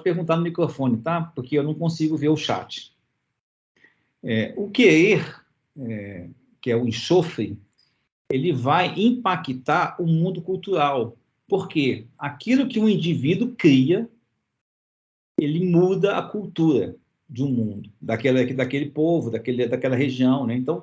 perguntar no microfone, tá? Porque eu não consigo ver o chat. O querer, que é o enxofre, ele vai impactar o mundo cultural. Por quê? Aquilo que um indivíduo cria, ele muda a cultura de um mundo, daquele povo, daquela região, né? Então,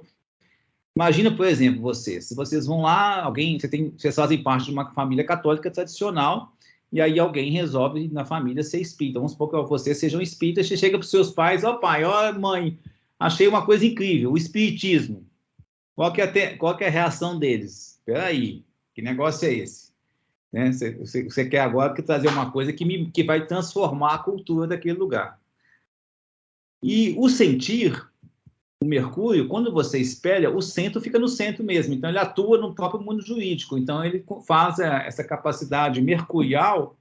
imagina, por exemplo, se vocês vão lá, vocês fazem parte de uma família católica tradicional, e aí alguém resolve na família ser espírita. Vamos supor que vocês sejam espíritas, você chega para os seus pais, ó pai, ó mãe, achei uma coisa incrível, o espiritismo. Qual que é a reação deles? Espera aí, que negócio é esse? Né? Você quer agora trazer uma coisa que vai transformar a cultura daquele lugar. E o sentir, o Mercúrio, quando você espelha, o centro fica no centro mesmo. Então, ele atua no próprio mundo jurídico. Então, ele faz essa capacidade mercurial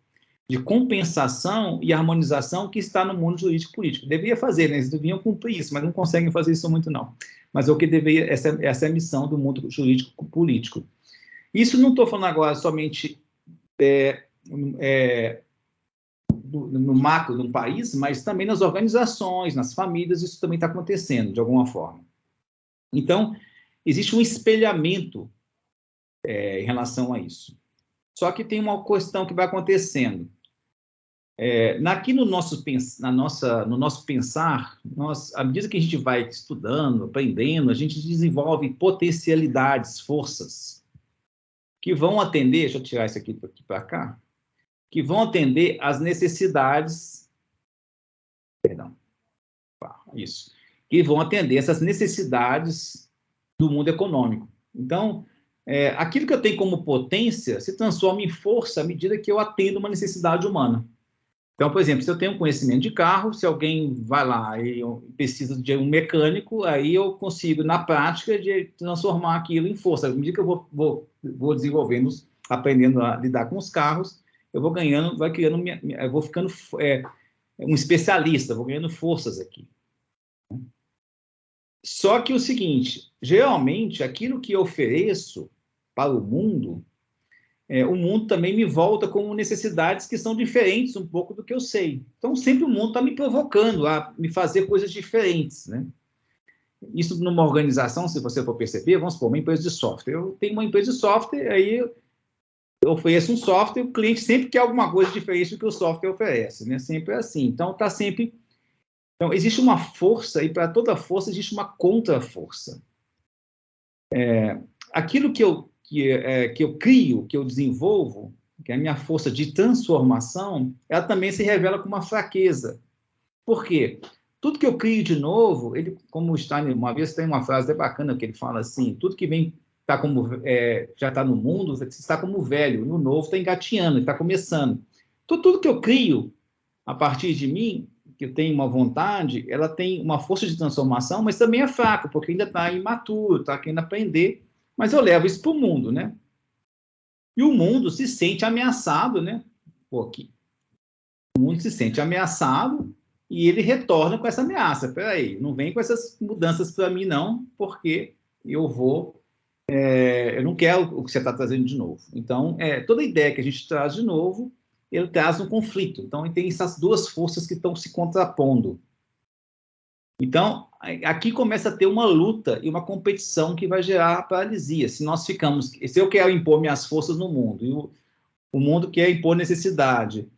de compensação e harmonização que está no mundo jurídico-político. Deveria fazer, né? Eles deviam cumprir isso, mas não conseguem fazer isso muito, não. Mas o que deveria, essa é a missão do mundo jurídico-político. Isso não estou falando agora somente no macro do país, mas também nas organizações, nas famílias, isso também está acontecendo, de alguma forma. Então, existe um espelhamento em relação a isso. Só que tem uma questão que vai acontecendo. Aqui no nosso pensar, à medida que a gente vai estudando, aprendendo, a gente desenvolve potencialidades, forças, que vão atender, deixa eu tirar isso aqui para cá, que vão atender às necessidades, que vão atender essas necessidades do mundo econômico. Então, aquilo que eu tenho como potência se transforma em força à medida que eu atendo uma necessidade humana. Então, por exemplo, se eu tenho um conhecimento de carro, se alguém vai lá e precisa de um mecânico, aí eu consigo, na prática, de transformar aquilo em força. À medida que eu vou desenvolvendo, aprendendo a lidar com os carros, eu vou ganhando, eu vou ficando um especialista, vou ganhando forças aqui. Só que o seguinte, geralmente, aquilo que eu ofereço para o mundo também me volta com necessidades que são diferentes um pouco do que eu sei. Então, sempre o mundo está me provocando a me fazer coisas diferentes, né? Isso numa organização, se você for perceber, vamos supor, uma empresa de software. Eu tenho uma empresa de software, aí eu ofereço um software, o cliente sempre quer alguma coisa diferente do que o software oferece, né? Sempre é assim. Então, está sempre... Então, existe uma força, e para toda força existe uma contra-força. Aquilo que eu crio, que eu desenvolvo, que é a minha força de transformação, ela também se revela com uma fraqueza. Por quê? Tudo que eu crio de novo, como o Steiner, uma vez tem uma frase bacana que ele fala assim, tudo que vem já está no mundo, está como velho, no novo está engateando, está começando. Então, tudo que eu crio a partir de mim, que eu tenho uma vontade, ela tem uma força de transformação, mas também é fraco, porque ainda está imaturo, está querendo aprender, mas eu levo isso para o mundo, né? E o mundo se sente ameaçado, né? O mundo se sente ameaçado e ele retorna com essa ameaça. Peraí, não vem com essas mudanças para mim, não, porque eu não quero o que você está trazendo de novo. Então, toda ideia que a gente traz de novo, ele traz um conflito. Então, tem essas duas forças que estão se contrapondo. Então, aqui começa a ter uma luta e uma competição que vai gerar paralisia. Se eu quero impor minhas forças no mundo, e o mundo quer impor necessidade,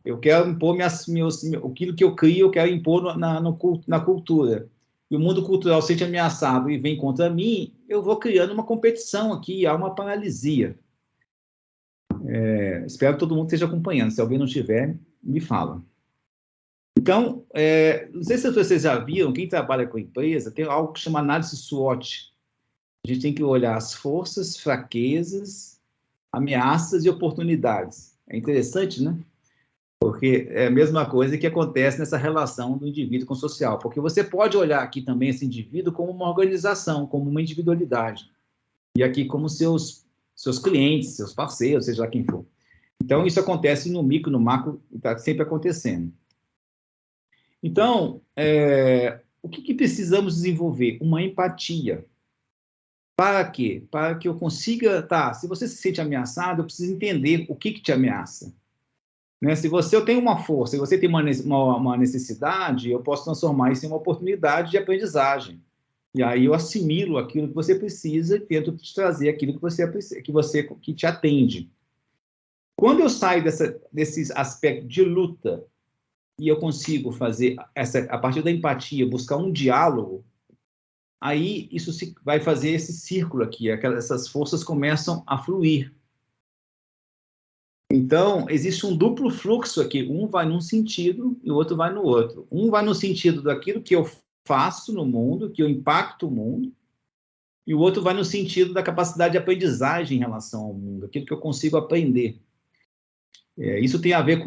eu quero impor aquilo que eu crio, eu quero impor na cultura, e o mundo cultural se sente ameaçado e vem contra mim, eu vou criando uma competição aqui, há uma paralisia. Espero que todo mundo esteja acompanhando. Se alguém não estiver, me fala. Então, não sei se vocês já viram, quem trabalha com empresa, tem algo que chama análise SWOT. A gente tem que olhar as forças, fraquezas, ameaças e oportunidades. É interessante, né? Porque é a mesma coisa que acontece nessa relação do indivíduo com o social. Porque você pode olhar aqui também esse indivíduo como uma organização, como uma individualidade. E aqui como seus clientes, seus parceiros, seja lá quem for. Então, isso acontece no micro, no macro, está sempre acontecendo. Então, o que precisamos desenvolver? Uma empatia. Para quê? Para que eu consiga... se você se sente ameaçado, eu preciso entender o que te ameaça. Né? Se eu tenho uma força, se você tem uma necessidade, eu posso transformar isso em uma oportunidade de aprendizagem. E aí eu assimilo aquilo que você precisa e tento te trazer aquilo que te atende. Quando eu saio desse aspecto de luta e eu consigo fazer a partir da empatia, buscar um diálogo, aí isso vai fazer esse círculo aqui, essas forças começam a fluir. Então, existe um duplo fluxo aqui, um vai num sentido e o outro vai no outro. Um vai no sentido daquilo que eu faço no mundo, que eu impacto o mundo, e o outro vai no sentido da capacidade de aprendizagem em relação ao mundo, aquilo que eu consigo aprender. Isso tem a ver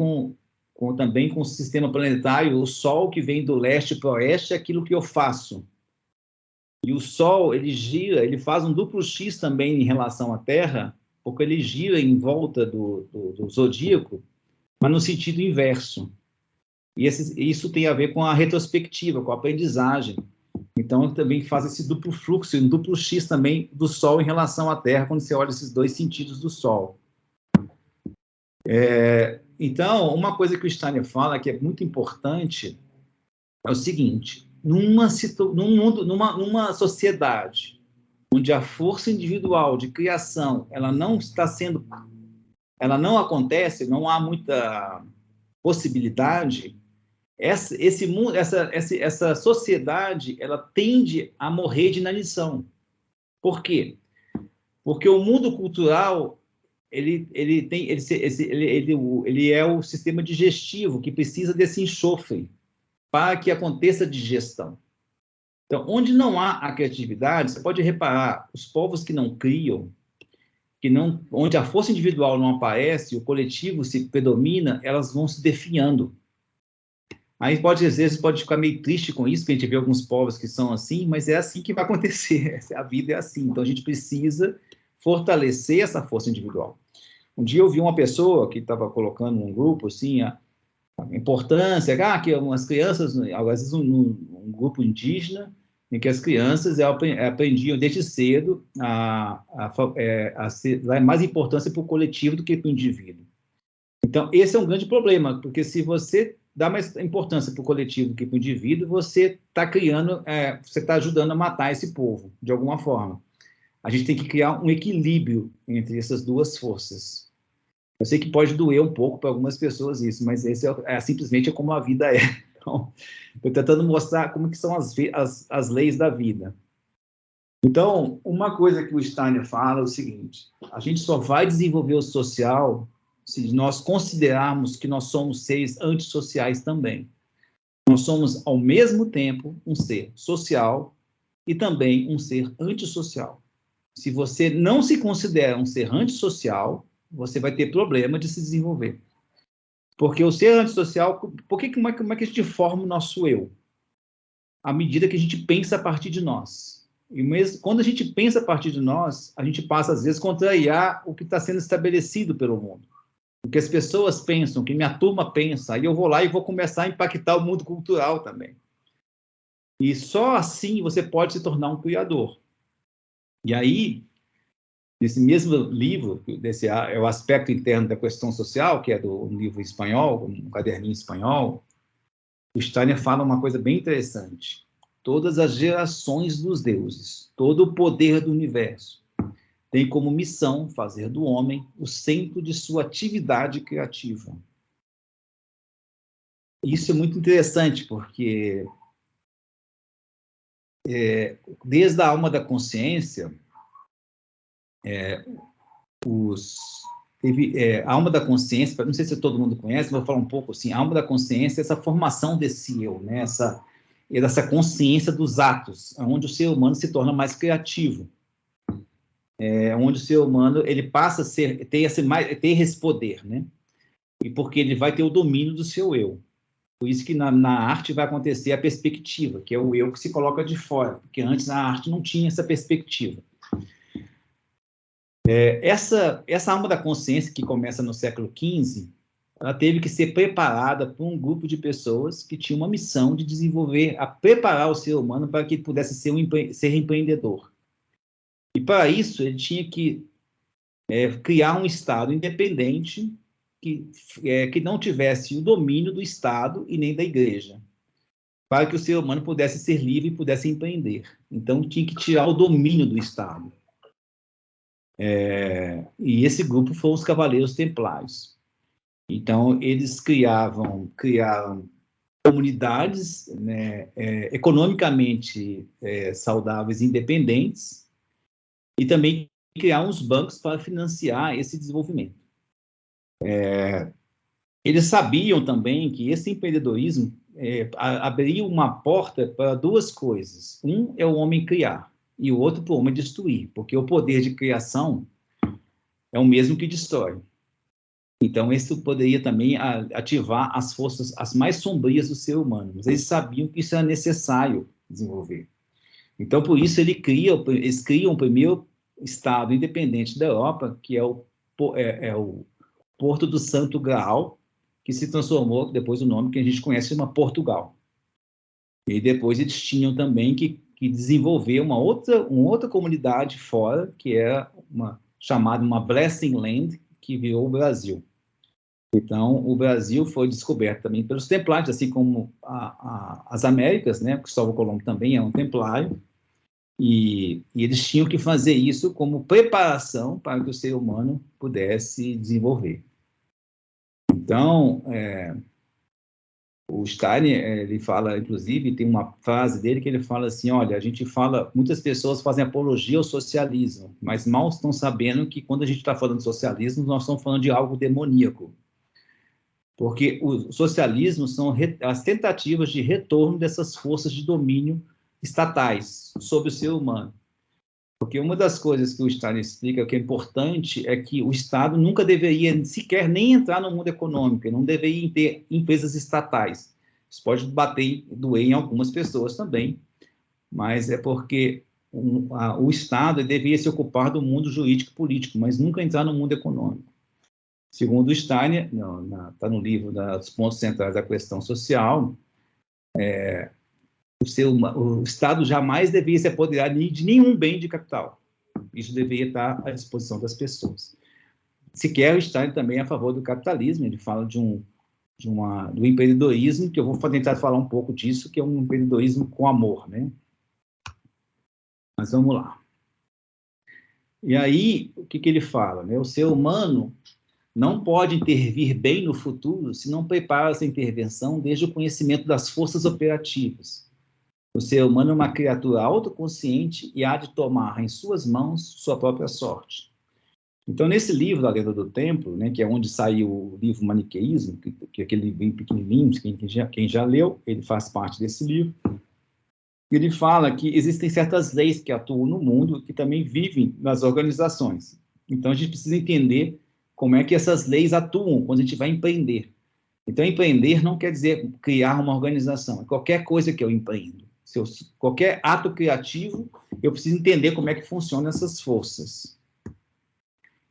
também com o sistema planetário, o Sol que vem do leste para o oeste, é aquilo que eu faço. E o Sol, ele gira, ele faz um duplo X também em relação à Terra, porque ele gira em volta do zodíaco, mas no sentido inverso. E isso tem a ver com a retrospectiva, com a aprendizagem. Então, também faz esse duplo fluxo, um duplo X também do Sol em relação à Terra, quando você olha esses dois sentidos do Sol. Então, uma coisa que o Steiner fala que é muito importante é o seguinte: numa sociedade onde a força individual de criação ela não acontece, não há muita possibilidade, essa sociedade ela tende a morrer de inanição. Por quê? Porque o mundo cultural ele é o sistema digestivo que precisa desse enxofre para que aconteça a digestão. Então, onde não há a criatividade, você pode reparar, os povos que não criam, onde a força individual não aparece, o coletivo se predomina, elas vão se definhando. Aí às vezes pode ficar meio triste com isso, porque a gente vê alguns povos que são assim, mas é assim que vai acontecer, a vida é assim. Então a gente precisa fortalecer essa força individual. Um dia eu vi uma pessoa que estava colocando num grupo assim, a importância, que umas crianças, às vezes um grupo indígena, em que as crianças aprendiam desde cedo a dar mais importância para o coletivo do que para o indivíduo. Então, esse é um grande problema, porque se você dá mais importância para o coletivo do que para o indivíduo, você está você está ajudando a matar esse povo, de alguma forma. A gente tem que criar um equilíbrio entre essas duas forças. Eu sei que pode doer um pouco para algumas pessoas isso, mas esse simplesmente como a vida é. Então, estou tentando mostrar como que são as leis da vida. Então, uma coisa que o Steiner fala é o seguinte: a gente só vai desenvolver o social se nós considerarmos que nós somos seres antissociais também. Nós somos, ao mesmo tempo, um ser social e também um ser antissocial. Se você não se considera um ser antissocial, você vai ter problema de se desenvolver. Porque o ser antissocial, como é que a gente forma o nosso eu? À medida que a gente pensa a partir de nós. E mesmo quando a gente pensa a partir de nós, a gente passa, às vezes, a contrariar o que está sendo estabelecido pelo mundo. O que as pessoas pensam, o que minha turma pensa, aí eu vou lá e vou começar a impactar o mundo cultural também. E só assim você pode se tornar um criador. E aí, nesse mesmo livro, é o aspecto interno da questão social, que é do livro espanhol, um caderninho espanhol, o Steiner fala uma coisa bem interessante. Todas as gerações dos deuses, todo o poder do universo, tem como missão fazer do homem o centro de sua atividade criativa. Isso é muito interessante, porque desde a alma da consciência, a alma da consciência, não sei se todo mundo conhece, mas vou falar um pouco assim, a alma da consciência é essa formação desse eu, né? Essa consciência dos atos, onde o ser humano se torna mais criativo, onde o ser humano ele passa a ter esse poder, né? E porque ele vai ter o domínio do seu eu. Por isso que na arte vai acontecer a perspectiva, que é o eu que se coloca de fora, porque antes a arte não tinha essa perspectiva. Essa alma da consciência que começa no século XV, ela teve que ser preparada por um grupo de pessoas que tinha uma missão de preparar o ser humano para que ele pudesse ser empreendedor. E para isso ele tinha que criar um Estado independente que não tivesse o domínio do Estado e nem da Igreja, para que o ser humano pudesse ser livre e pudesse empreender. Então, tinha que tirar o domínio do Estado. E esse grupo foram os Cavaleiros Templários. Então, eles criaram comunidades, né, economicamente saudáveis e independentes, e também criar uns bancos para financiar esse desenvolvimento. Eles sabiam também que esse empreendedorismo abriria uma porta para duas coisas. Um é o homem criar, e o outro para o homem destruir, porque o poder de criação é o mesmo que destrói. Então, isso poderia também ativar as forças as mais sombrias do ser humano. Mas eles sabiam que isso era necessário desenvolver. Então, por isso, eles criam o primeiro Estado independente da Europa, que é o Porto do Santo Graal, que se transformou, depois o nome que a gente conhece, chama Portugal. E depois eles tinham também que desenvolver uma outra comunidade fora, que é chamada uma Blessing Land, que virou o Brasil. Então, o Brasil foi descoberto também pelos templários, assim como as Américas, né? Cristóvão Colombo também é um templário, e eles tinham que fazer isso como preparação para que o ser humano pudesse desenvolver. Então, o Steiner, ele fala, inclusive, tem uma frase dele que ele fala assim, olha, muitas pessoas fazem apologia ao socialismo, mas mal estão sabendo que quando a gente está falando de socialismo, nós estamos falando de algo demoníaco. Porque o socialismo são as tentativas de retorno dessas forças de domínio estatais sobre o ser humano. Porque uma das coisas que o Stalin explica que é importante é que o Estado nunca deveria sequer nem entrar no mundo econômico, não deveria ter empresas estatais. Isso pode doer em algumas pessoas também, mas é porque o Estado deveria se ocupar do mundo jurídico-político, mas nunca entrar no mundo econômico. Segundo o Steiner, está no livro dos pontos centrais da questão social, o Estado jamais deveria se apoderar de nenhum bem de capital. Isso deveria estar à disposição das pessoas. Sequer o Steiner também é a favor do capitalismo, ele fala do empreendedorismo, que eu vou tentar falar um pouco disso, que é um empreendedorismo com amor, né? Mas vamos lá. E aí, o que ele fala? Né? O ser humano não pode intervir bem no futuro se não prepara essa intervenção desde o conhecimento das forças operativas. O ser humano é uma criatura autoconsciente e há de tomar em suas mãos sua própria sorte. Então, nesse livro, A Lenda do Templo, né, que é onde saiu o livro Maniqueísmo, que é aquele livro pequenininho, quem já leu, ele faz parte desse livro, ele fala que existem certas leis que atuam no mundo que também vivem nas organizações. Então, a gente precisa entender como é que essas leis atuam quando a gente vai empreender. Então, empreender não quer dizer criar uma organização, é qualquer coisa que eu empreendo. Qualquer ato criativo, eu preciso entender como é que funcionam essas forças.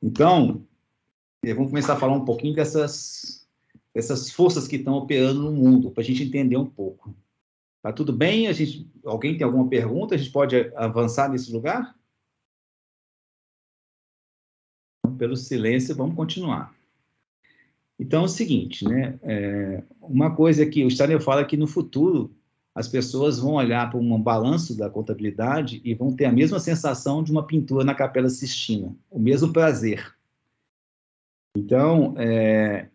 Então, vamos começar a falar um pouquinho dessas forças que estão operando no mundo, para a gente entender um pouco. Tá tudo bem? Alguém tem alguma pergunta? A gente pode avançar nesse lugar? Pelo silêncio, vamos continuar. Então, é o seguinte, né? Uma coisa que o Steiner fala que no futuro as pessoas vão olhar para um balanço da contabilidade e vão ter a mesma sensação de uma pintura na Capela Sistina, o mesmo prazer. Então,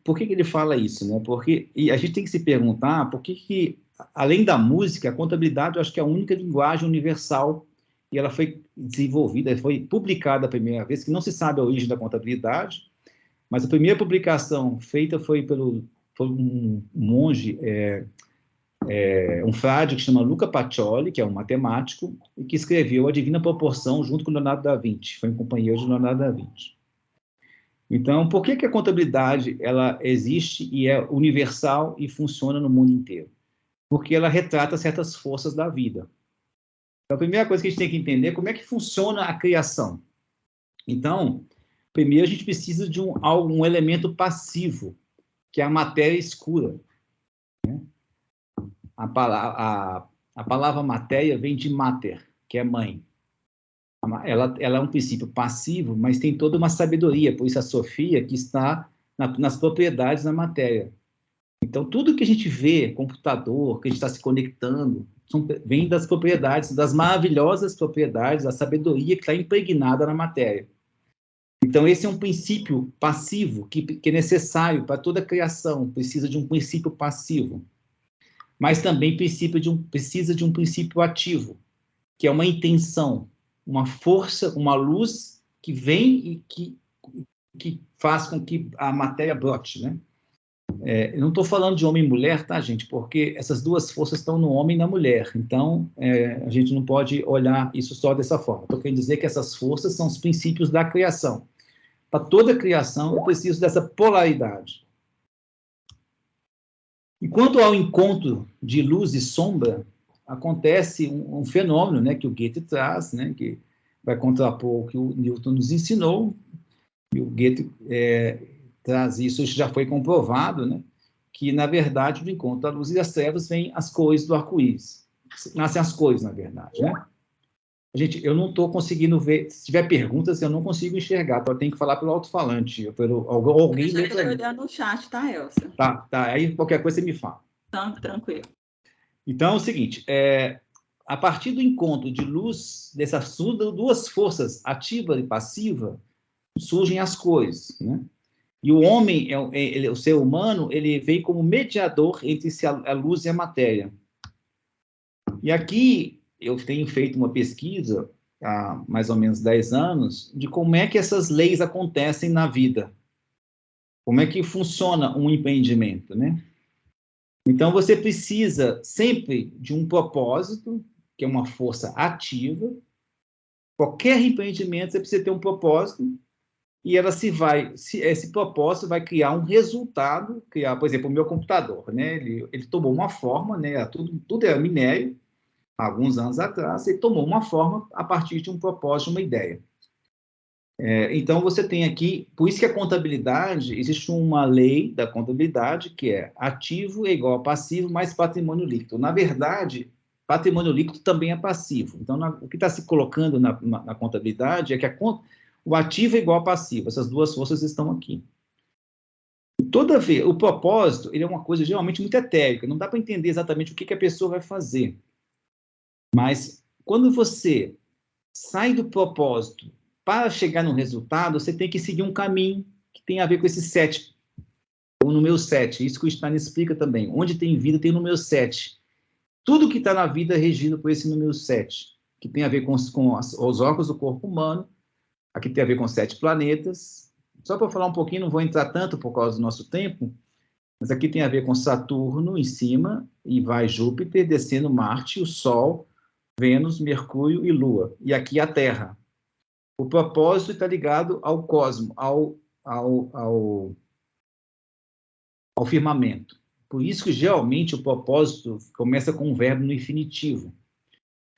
por que ele fala isso, né? Porque a gente tem que se perguntar por que, além da música, a contabilidade eu acho que é a única linguagem universal e ela foi desenvolvida, foi publicada a primeira vez, que não se sabe a origem da contabilidade, mas a primeira publicação feita foi por um monge, um frade que chama Luca Pacioli, que é um matemático, e que escreveu A Divina Proporção junto com Leonardo da Vinci, foi um companheiro de Leonardo da Vinci. Então, por que a contabilidade ela existe e é universal e funciona no mundo inteiro? Porque ela retrata certas forças da vida. Então, a primeira coisa que a gente tem que entender é como é que funciona a criação. Então, primeiro a gente precisa de um elemento passivo, que é a matéria escura. Né? A palavra matéria vem de mater, que é mãe. Ela é um princípio passivo, mas tem toda uma sabedoria, por isso a Sofia, que está nas propriedades da matéria. Então, tudo que a gente vê, computador, que a gente está se conectando, vem das propriedades, das maravilhosas propriedades, da sabedoria que está impregnada na matéria. Então, esse é um princípio passivo que é necessário para toda a criação, precisa de um princípio passivo. Mas também precisa de um princípio ativo, que é uma intenção, uma força, uma luz que vem e que faz com que a matéria brote, né? Eu não estou falando de homem e mulher, tá, gente? Porque essas duas forças estão no homem e na mulher. Então, a gente não pode olhar isso só dessa forma. Estou querendo dizer que essas forças são os princípios da criação. Para toda a criação, eu preciso dessa polaridade. E quanto ao encontro de luz e sombra, acontece um fenômeno, né, que o Goethe traz, né, que vai contrapor o que o Newton nos ensinou, e o Goethe traz isso já foi comprovado, né, que, na verdade, do encontro da luz e das trevas vêm as cores do arco-íris. Nascem as cores, na verdade, né? Gente, eu não estou conseguindo ver. Se tiver perguntas, eu não consigo enxergar. Então, eu tenho que falar pelo alto-falante. Alguém lê para mim. Olhando no chat, tá, Elsa? Tá. Aí, qualquer coisa, você me fala. Tranquilo. Então, é o seguinte. A partir do encontro de luz, dessas duas forças, ativa e passiva, surgem as cores, né? E o homem, o ser humano, ele vem como mediador entre a luz e a matéria. E aqui eu tenho feito uma pesquisa há mais ou menos 10 anos de como é que essas leis acontecem na vida. Como é que funciona um empreendimento, né? Então, você precisa sempre de um propósito, que é uma força ativa. Qualquer empreendimento, você precisa ter um propósito, e esse propósito vai criar um resultado, por exemplo, o meu computador, né? Ele tomou uma forma, né? Tudo era minério, alguns anos atrás, ele tomou uma forma a partir de um propósito, uma ideia. Então, você tem aqui, por isso que a contabilidade, existe uma lei da contabilidade que é ativo é igual a passivo mais patrimônio líquido. Na verdade, patrimônio líquido também é passivo. Então, o que está se colocando na contabilidade é que o ativo é igual a passivo. Essas duas forças estão aqui. Toda vez, o propósito, ele é uma coisa geralmente muito etérica, não dá para entender exatamente o que a pessoa vai fazer. Mas, quando você sai do propósito para chegar no resultado, você tem que seguir um caminho que tem a ver com esse 7, o número 7. Isso que o Stein explica também. Onde tem vida, tem o número 7. Tudo que está na vida é regido por esse número 7, que tem a ver com os órgãos do corpo humano. Aqui tem a ver com 7 planetas. Só para falar um pouquinho, não vou entrar tanto por causa do nosso tempo, mas aqui tem a ver com Saturno em cima, e vai Júpiter, descendo Marte, o Sol, Vênus, Mercúrio e Lua. E aqui a Terra. O propósito está ligado ao cosmos, ao firmamento. Por isso que, geralmente, o propósito começa com um verbo no infinitivo,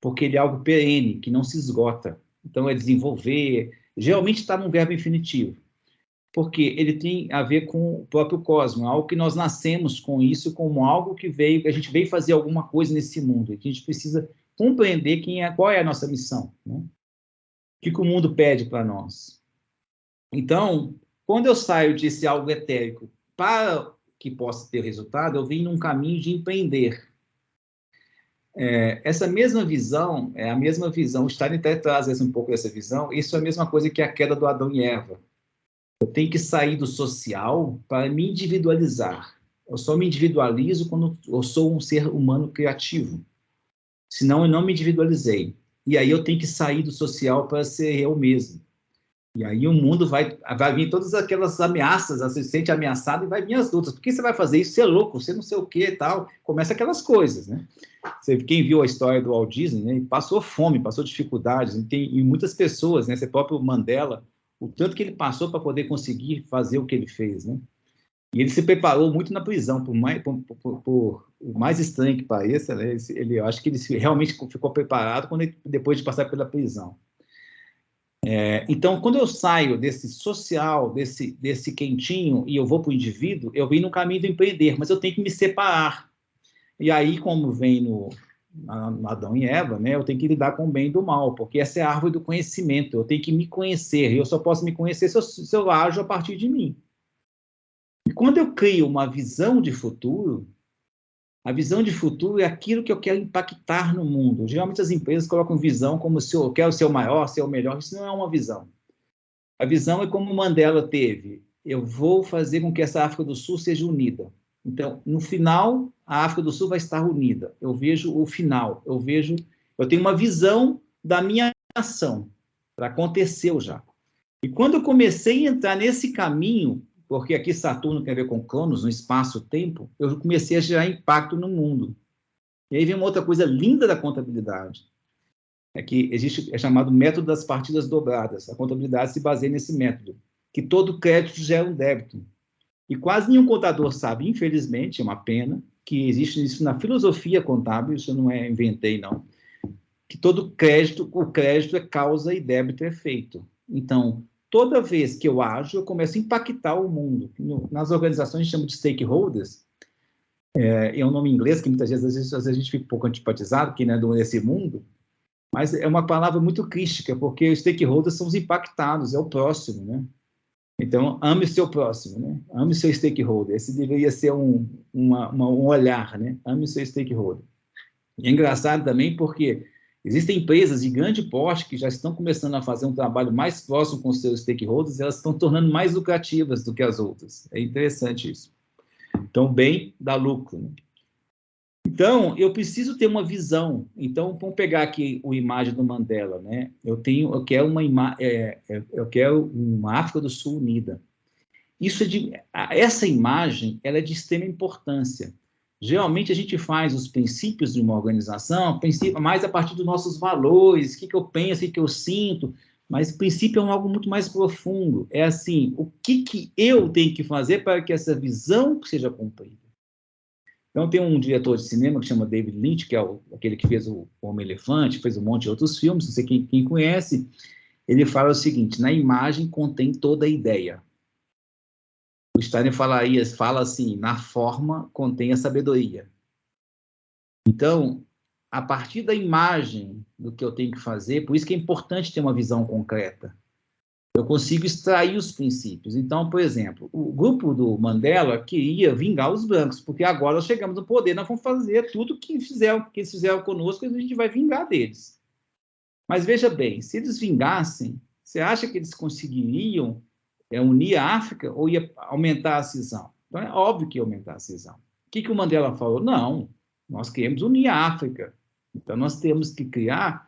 porque ele é algo perene, que não se esgota. Então, é desenvolver. Geralmente está num verbo infinitivo, porque ele tem a ver com o próprio cosmos, algo que nós nascemos com isso, como algo que a gente veio fazer alguma coisa nesse mundo, e que a gente precisa compreender qual é a nossa missão, né? O que o mundo pede para nós. Então, quando eu saio desse algo etérico para que possa ter resultado, eu vim num caminho de empreender. Essa mesma visão, a mesma visão, o Stein até traz um pouco dessa visão, isso é a mesma coisa que a queda do Adão e Eva. Eu tenho que sair do social para me individualizar. Eu só me individualizo quando eu sou um ser humano criativo. Senão eu não me individualizei. E aí eu tenho que sair do social para ser eu mesmo. E aí o mundo vai vir todas aquelas ameaças, você se sente ameaçado e vai vir as lutas. Por que você vai fazer isso? Você é louco, você não sei o que e tal. Começa aquelas coisas, né? Quem viu a história do Walt Disney, né, passou fome, passou dificuldades, e muitas pessoas, né, esse próprio Mandela, o tanto que ele passou para poder conseguir fazer o que ele fez, né? E ele se preparou muito na prisão, por mais estranho que pareça, né? Eu acho que ele realmente ficou preparado depois de passar pela prisão. Então, quando eu saio desse social, desse quentinho, e eu vou para o indivíduo, eu vim no caminho do empreender, mas eu tenho que me separar. E aí, como vem no Adão e Eva, né, eu tenho que lidar com o bem e do mal, porque essa é a árvore do conhecimento, eu tenho que me conhecer, e eu só posso me conhecer se eu ajo a partir de mim. quando eu crio uma visão de futuro, a visão de futuro é aquilo que eu quero impactar no mundo. Geralmente as empresas colocam visão como se eu quero ser o maior, ser o melhor. Isso não é uma visão. A visão é como o Mandela teve. Eu vou fazer com que essa África do Sul seja unida. Então, no final, a África do Sul vai estar unida. Eu vejo o final. Eu tenho uma visão da minha ação. Aconteceu já. E quando eu comecei a entrar nesse caminho, porque aqui Saturno tem a ver com Cronos, no espaço-tempo, eu comecei a gerar impacto no mundo. E aí vem uma outra coisa linda da contabilidade, é que é chamado método das partidas dobradas. A contabilidade se baseia nesse método, que todo crédito gera um débito. E quase nenhum contador sabe, infelizmente, é uma pena, que existe isso na filosofia contábil, isso eu não inventei, não, que todo crédito, o crédito é causa e débito é efeito. Então, toda vez que eu ajo, eu começo a impactar o mundo. Nas organizações, a gente chama de stakeholders, é um nome em inglês que muitas vezes a gente fica um pouco antipatizado, que não é desse mundo, mas é uma palavra muito crística, porque os stakeholders são os impactados, é o próximo, né? Então, ame o seu próximo, né? Ame o seu stakeholder. Esse deveria ser um olhar, né? Ame o seu stakeholder. E é engraçado também porque existem empresas de grande porte que já estão começando a fazer um trabalho mais próximo com os seus stakeholders e elas estão tornando mais lucrativas do que as outras. É interessante isso. Então, bem dá lucro, né? Então, eu preciso ter uma visão. Então, vamos pegar aqui a imagem do Mandela, né? Eu quero uma África do Sul unida. Essa imagem, ela é de extrema importância. Geralmente, a gente faz os princípios de uma organização, mais a partir dos nossos valores, o que eu penso, o que eu sinto, mas o princípio é algo muito mais profundo. É assim, o que eu tenho que fazer para que essa visão seja cumprida? Então, tem um diretor de cinema que chama David Lynch, que é aquele que fez o Homem-Elefante, fez um monte de outros filmes, não sei quem conhece, ele fala o seguinte: na imagem contém toda a ideia. O Steiner fala assim: na forma contém a sabedoria. Então, a partir da imagem do que eu tenho que fazer, por isso que é importante ter uma visão concreta. Eu consigo extrair os princípios. Então, por exemplo, o grupo do Mandela queria vingar os brancos, porque agora nós chegamos no poder, nós vamos fazer tudo que eles fizeram conosco, a gente vai vingar deles. Mas veja bem, se eles vingassem, você acha que eles conseguiriam unir a África ou ia aumentar a cisão? Então, é óbvio que ia aumentar a cisão. O que o Mandela falou? Não, nós queremos unir a África. Então, nós temos que criar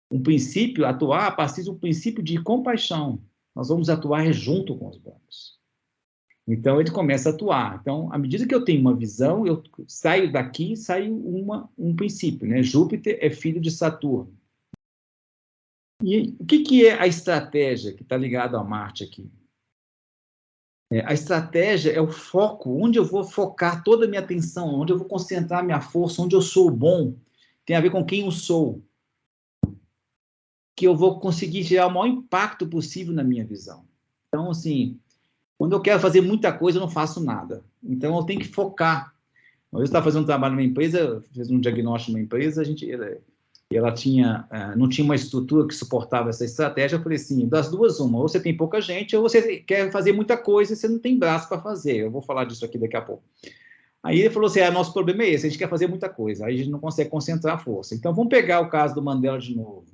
um princípio, atuar a partir de um princípio de compaixão. Nós vamos atuar junto com os brancos. Então, ele começa a atuar. Então, à medida que eu tenho uma visão, eu saio daqui, sai um princípio, né? Júpiter é filho de Saturno. E o que é a estratégia que está ligada a Marte aqui? A estratégia é o foco, onde eu vou focar toda a minha atenção, onde eu vou concentrar minha força, onde eu sou bom, tem a ver com quem eu sou, que eu vou conseguir gerar o maior impacto possível na minha visão. Então, assim, quando eu quero fazer muita coisa, eu não faço nada. Então, eu tenho que focar. Eu estava fazendo um trabalho numa empresa, fiz um diagnóstico numa empresa, ela não tinha uma estrutura que suportava essa estratégia. Eu falei assim, das duas, uma, ou você tem pouca gente, ou você quer fazer muita coisa e você não tem braço para fazer. Eu vou falar disso aqui daqui a pouco. Aí ele falou assim, nosso problema é esse, a gente quer fazer muita coisa, aí a gente não consegue concentrar a força. Então, vamos pegar o caso do Mandela de novo.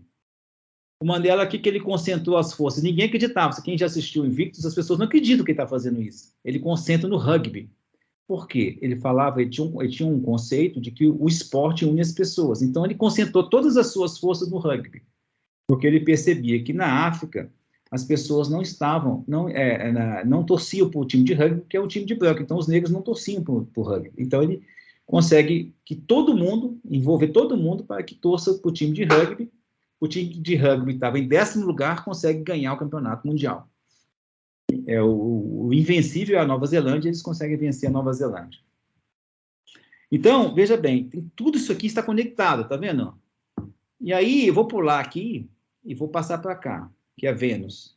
O Mandela, aqui que ele concentrou as forças. Ninguém acreditava. Quem já assistiu Invictus, as pessoas não acreditam que ele está fazendo isso. Ele concentra no rugby. Por quê? Ele tinha um conceito de que o esporte une as pessoas. Então, ele concentrou todas as suas forças no rugby. Porque ele percebia que na África, as pessoas não torciam para o time de rugby, que é o time de branco. Então, os negros não torciam para o rugby. Então, ele consegue envolver todo mundo para que torça para o time de rugby. O time de rugby estava em 10º lugar, consegue ganhar o campeonato mundial. O invencível é a Nova Zelândia, eles conseguem vencer a Nova Zelândia. Então, veja bem, tudo isso aqui está conectado, tá vendo? E aí, eu vou pular aqui e vou passar para cá, que é Vênus.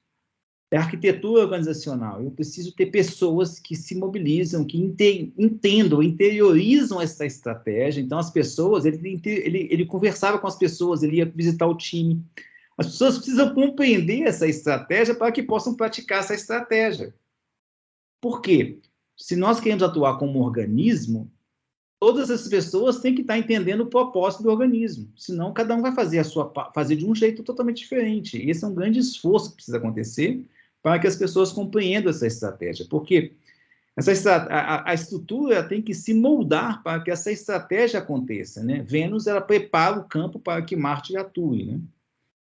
É arquitetura organizacional. Eu preciso ter pessoas que se mobilizam, que entendam, interiorizam essa estratégia. Então, as pessoas, ele conversava com as pessoas, ele ia visitar o time. As pessoas precisam compreender essa estratégia para que possam praticar essa estratégia. Por quê? se nós queremos atuar como organismo, todas as pessoas têm que estar entendendo o propósito do organismo, senão cada um vai fazer de um jeito totalmente diferente. Esse é um grande esforço que precisa acontecer para que as pessoas compreendam essa estratégia, porque a estrutura tem que se moldar para que essa estratégia aconteça, né? Vênus, ela prepara o campo para que Marte atue, né?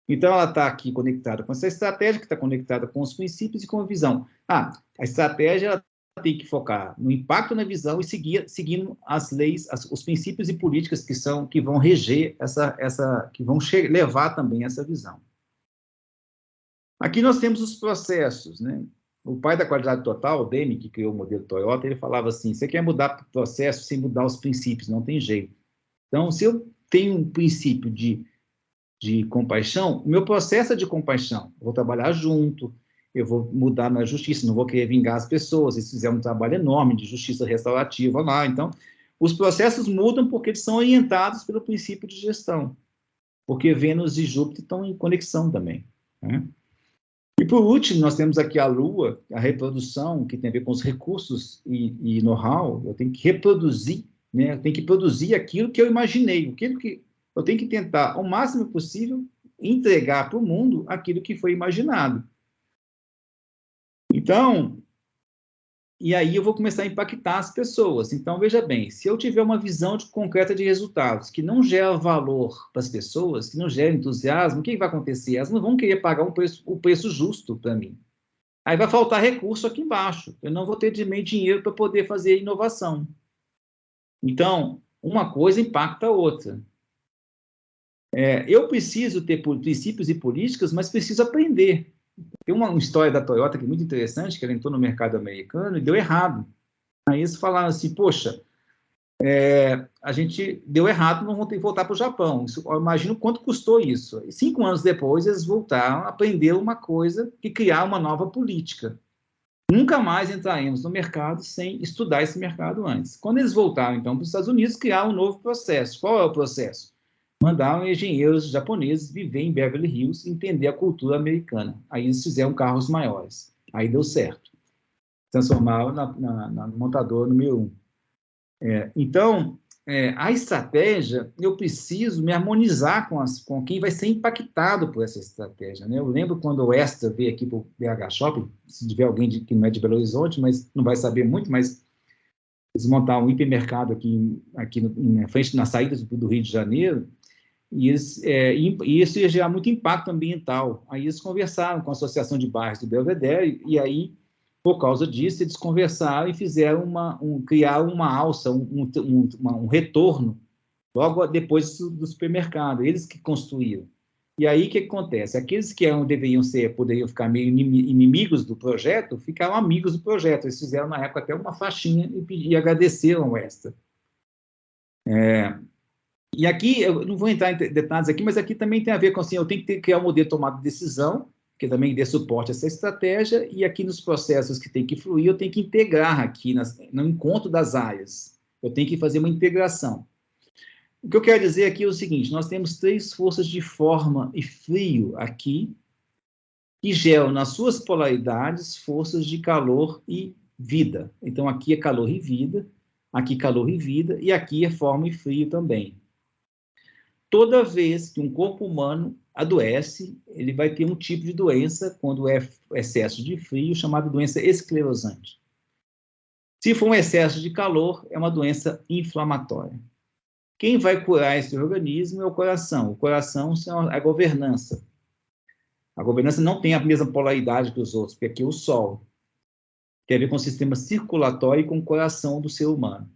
Então, ela está aqui conectada com essa estratégia, que está conectada com os princípios e com a visão. A estratégia ela tem que focar no impacto na visão e seguindo as leis, os princípios e políticas que vão reger que vão levar também essa visão. Aqui nós temos os processos, né? O pai da qualidade total, o Deming, que criou o modelo Toyota, ele falava assim, você quer mudar o processo sem mudar os princípios, não tem jeito. Então, se eu tenho um princípio de compaixão, o meu processo é de compaixão. Eu vou trabalhar junto, eu vou mudar na justiça, não vou querer vingar as pessoas, eles fizeram um trabalho enorme de justiça restaurativa lá. Então, os processos mudam porque eles são orientados pelo princípio de gestão, porque Vênus e Júpiter estão em conexão também, né? E, por último, nós temos aqui a Lua, a reprodução, que tem a ver com os recursos e know-how. Eu tenho que reproduzir, né? Eu tenho que produzir aquilo que eu imaginei, aquilo que eu tenho que tentar, ao máximo possível, entregar para o mundo aquilo que foi imaginado. Então, e aí eu vou começar a impactar as pessoas. Então, veja bem, se eu tiver uma visão concreta de resultados que não gera valor para as pessoas, que não gera entusiasmo, o que vai acontecer? Elas não vão querer pagar o preço justo para mim. Aí vai faltar recurso aqui embaixo. Eu não vou ter dinheiro para poder fazer inovação. Então, uma coisa impacta a outra. Eu preciso ter princípios e políticas, mas preciso aprender. Tem uma história da Toyota que é muito interessante, que ela entrou no mercado americano e deu errado. Aí eles falaram assim, poxa, a gente deu errado, não vamos ter que voltar para o Japão. Eu imagino quanto custou isso. E 5 anos depois, eles voltaram a aprender uma coisa e criar uma nova política. Nunca mais entraremos no mercado sem estudar esse mercado antes. Quando eles voltaram, então, para os Estados Unidos, criaram um novo processo. Qual é o processo? Mandaram engenheiros japoneses viver em Beverly Hills e entender a cultura americana. Aí eles fizeram carros maiores. Aí deu certo. Transformaram na montadora número 1. Então, a estratégia, eu preciso me harmonizar com quem vai ser impactado por essa estratégia, né? Eu lembro quando o Extra veio aqui para o BH Shopping, se tiver alguém que não é de Belo Horizonte, mas não vai saber muito, mas eles montaram um hipermercado aqui na frente, na saída do Rio de Janeiro, e isso ia gerar muito impacto ambiental. Aí eles conversaram com a Associação de Bairros do Belvedere, e aí, por causa disso, eles conversaram e fizeram criaram uma alça, um retorno, logo depois do supermercado, eles que construíram. E aí, o que acontece? Aqueles que poderiam ficar meio inimigos do projeto, ficaram amigos do projeto. Eles fizeram, na época, até uma faixinha e agradeceram ao Extra. E aqui, eu não vou entrar em detalhes aqui, mas aqui também tem a ver com, assim, eu tenho que criar um modelo de tomada de decisão, que também dê suporte a essa estratégia, e aqui nos processos que tem que fluir, eu tenho que integrar aqui no encontro das áreas. Eu tenho que fazer uma integração. O que eu quero dizer aqui é o seguinte, nós temos 3 forças de forma e frio aqui, que geram nas suas polaridades forças de calor e vida. Então, aqui é calor e vida, aqui calor e vida, e aqui é forma e frio também. Toda vez que um corpo humano adoece, ele vai ter um tipo de doença, quando é excesso de frio, chamada doença esclerosante. Se for um excesso de calor, é uma doença inflamatória. Quem vai curar esse organismo é o coração. O coração é a governança. A governança não tem a mesma polaridade que os outros, porque aqui é o Sol. Tem a ver com o sistema circulatório e com o coração do ser humano.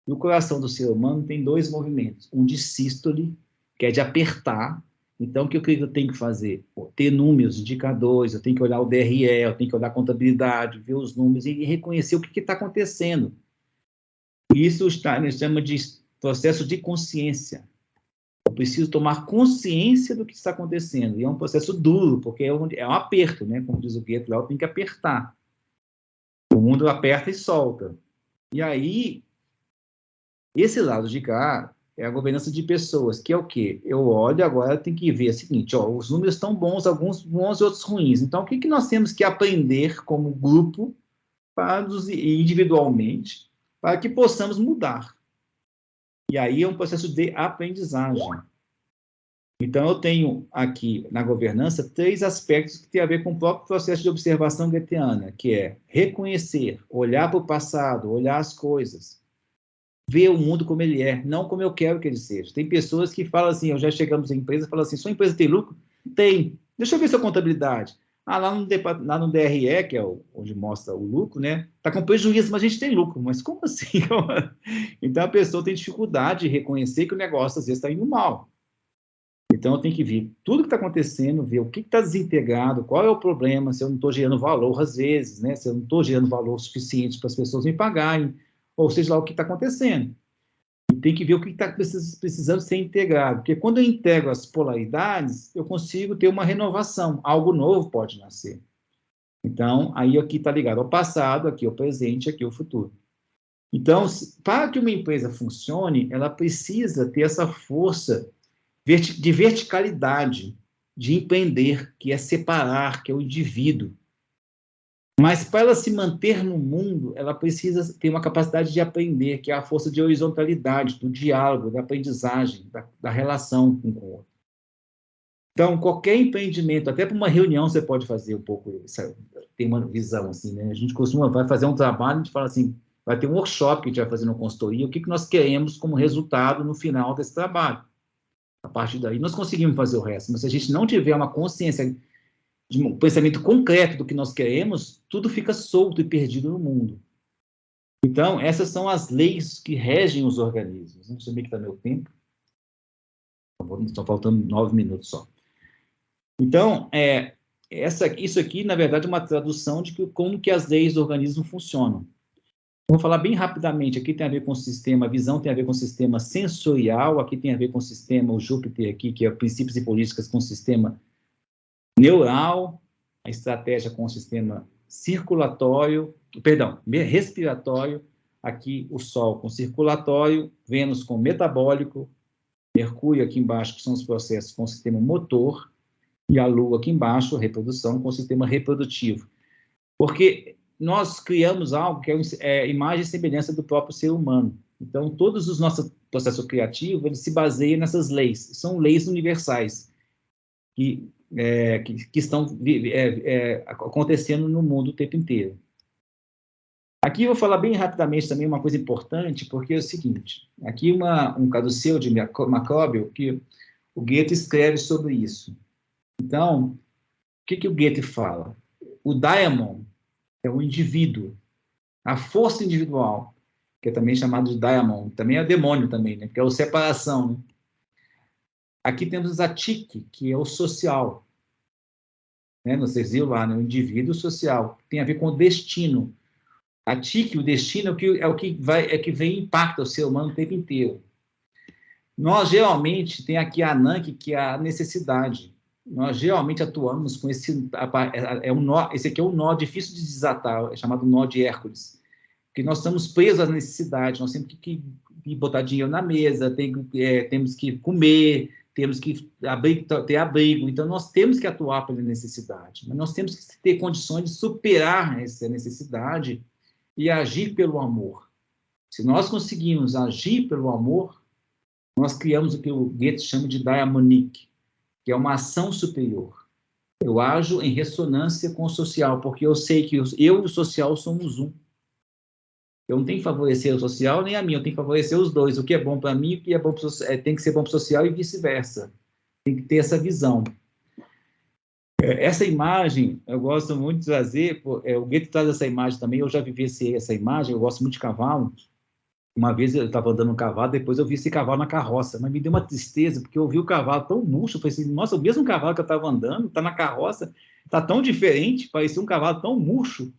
E o coração do ser humano tem 2 movimentos. Um de sístole, que é de apertar. Então, o que eu tenho que fazer? Ter números, indicadores, eu tenho que olhar o DRE, eu tenho que olhar a contabilidade, ver os números e reconhecer o que está acontecendo. Isso a gente chama de processo de consciência. Eu preciso tomar consciência do que está acontecendo. E é um processo duro, porque é um aperto, né? Como diz o Goethe, eu tenho que apertar. O mundo aperta e solta. E aí, esse lado de cá é a governança de pessoas, que é o quê? Eu olho agora, tenho que ver o seguinte, os números estão bons, alguns bons e outros ruins. Então, o que nós temos que aprender como grupo individualmente, para que possamos mudar. E aí é um processo de aprendizagem. Então, eu tenho aqui, na governança, 3 aspectos que têm a ver com o próprio processo de observação goetheana, que é reconhecer, olhar para o passado, olhar as coisas, ver o mundo como ele é, não como eu quero que ele seja. Tem pessoas que falam assim, eu já chegamos em empresa e falam assim, sua empresa tem lucro? Tem. Deixa eu ver sua contabilidade. Ah, lá no DRE, que é onde mostra o lucro, né? Está com prejuízo, mas a gente tem lucro. Mas como assim? Então, a pessoa tem dificuldade de reconhecer que o negócio, às vezes, está indo mal. Então, eu tenho que ver tudo que está acontecendo, ver o que está desintegrado, qual é o problema, se eu não estou gerando valor, às vezes, né? Se eu não estou gerando valor suficiente para as pessoas me pagarem, ou seja lá o que está acontecendo. E tem que ver o que está precisando ser integrado, porque quando eu integro as polaridades, eu consigo ter uma renovação, algo novo pode nascer. Então, aí aqui está ligado ao passado, aqui ao presente, aqui ao futuro. Então, para que uma empresa funcione, ela precisa ter essa força de verticalidade, de empreender, que é separar, que é o indivíduo. Mas para ela se manter no mundo, ela precisa ter uma capacidade de aprender, que é a força de horizontalidade, do diálogo, da aprendizagem, da relação com o outro. Então, qualquer empreendimento, até para uma reunião você pode fazer um pouco, tem uma visão assim, né? A gente vai fazer um trabalho, a gente fala assim, vai ter um workshop que a gente vai fazer na consultoria, o que nós queremos como resultado no final desse trabalho. A partir daí, nós conseguimos fazer o resto. Mas se a gente não tiver uma consciência, de um pensamento concreto do que nós queremos, tudo fica solto e perdido no mundo. Então, essas são as leis que regem os organismos. Deixa eu ver que está meu tempo. Estão faltando 9 minutos só. Então, isso aqui, na verdade, é uma tradução de como que as leis do organismo funcionam. Vou falar bem rapidamente. Aqui tem a ver com o sistema, a visão tem a ver com o sistema sensorial, aqui tem a ver com o sistema, o Júpiter aqui, que é princípios e políticas com o sistema neural, a estratégia com o sistema respiratório, aqui o Sol com circulatório, Vênus com metabólico, Mercúrio aqui embaixo, que são os processos com o sistema motor, e a Lua aqui embaixo, reprodução, com o sistema reprodutivo. Porque nós criamos algo que é imagem e semelhança do próprio ser humano. Então, todos os nossos processos criativos, eles se baseiam nessas leis. São leis universais que estão acontecendo no mundo o tempo inteiro. Aqui eu vou falar bem rapidamente também uma coisa importante, porque é o seguinte, aqui um caduceu de Macrobio, que o Goethe escreve sobre isso. Então, o que o Goethe fala? O daimon é o indivíduo, a força individual, que é também chamado de daimon, também é demônio também, né? Que é a separação, né? Aqui temos a tique, que é o social, né? Vocês viram lá, né? O indivíduo social, tem a ver com o destino. A tique, o destino, é o que vem e impacta o ser humano o tempo inteiro. Nós, geralmente, tem aqui a Ananke, que é a necessidade. Nós, geralmente, atuamos com esse aqui é um nó difícil de desatar, é chamado nó de Hércules. Porque nós estamos presos à necessidade, nós temos que botar dinheiro na mesa, temos que comer, temos que ter abrigo. Então, nós temos que atuar pela necessidade. Mas nós temos que ter condições de superar essa necessidade e agir pelo amor. Se nós conseguimos agir pelo amor, nós criamos o que o Goethe chama de daimonic, que é uma ação superior. Eu ajo em ressonância com o social, porque eu sei que eu e o social somos um. Eu não tenho que favorecer o social nem a mim, eu tenho que favorecer os dois. O que é bom para mim, o que é bom tem que ser bom para o social e vice-versa. Tem que ter essa visão. Essa imagem, eu gosto muito de trazer, o Goethe traz essa imagem também, eu já vivenciei essa imagem, eu gosto muito de cavalo. Uma vez eu estava andando um cavalo, depois eu vi esse cavalo na carroça, mas me deu uma tristeza, porque eu vi o cavalo tão murcho, eu falei assim, nossa, o mesmo cavalo que eu estava andando, está na carroça, está tão diferente, parecia um cavalo tão murcho,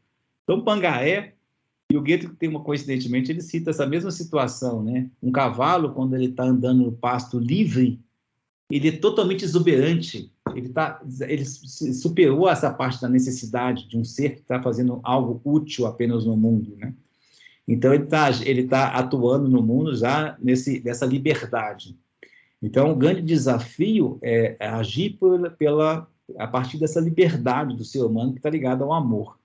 tão pangaré. E o Goethe, coincidentemente, ele cita essa mesma situação, né? Um cavalo, quando ele está andando no pasto livre, ele é totalmente exuberante, ele superou essa parte da necessidade de um ser que está fazendo algo útil apenas no mundo, né? Então, ele tá atuando no mundo já nessa liberdade. Então, o grande desafio é agir a partir dessa liberdade do ser humano que está ligado ao amor.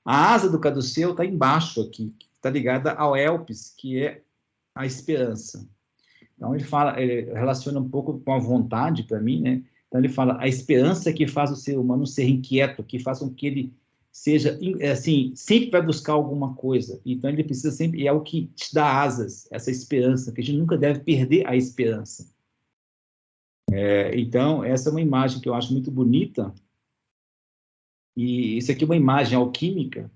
A asa do caduceu está embaixo aqui, está ligada ao Elpis, que é a esperança. Então, ele relaciona um pouco com a vontade, para mim, né? Então, ele fala, a esperança que faz o ser humano ser inquieto, que faz com que ele seja, assim, sempre vai buscar alguma coisa. Então, ele precisa sempre, e é o que te dá asas, essa esperança, que a gente nunca deve perder a esperança. Então, essa é uma imagem que eu acho muito bonita, e isso aqui é uma imagem alquímica,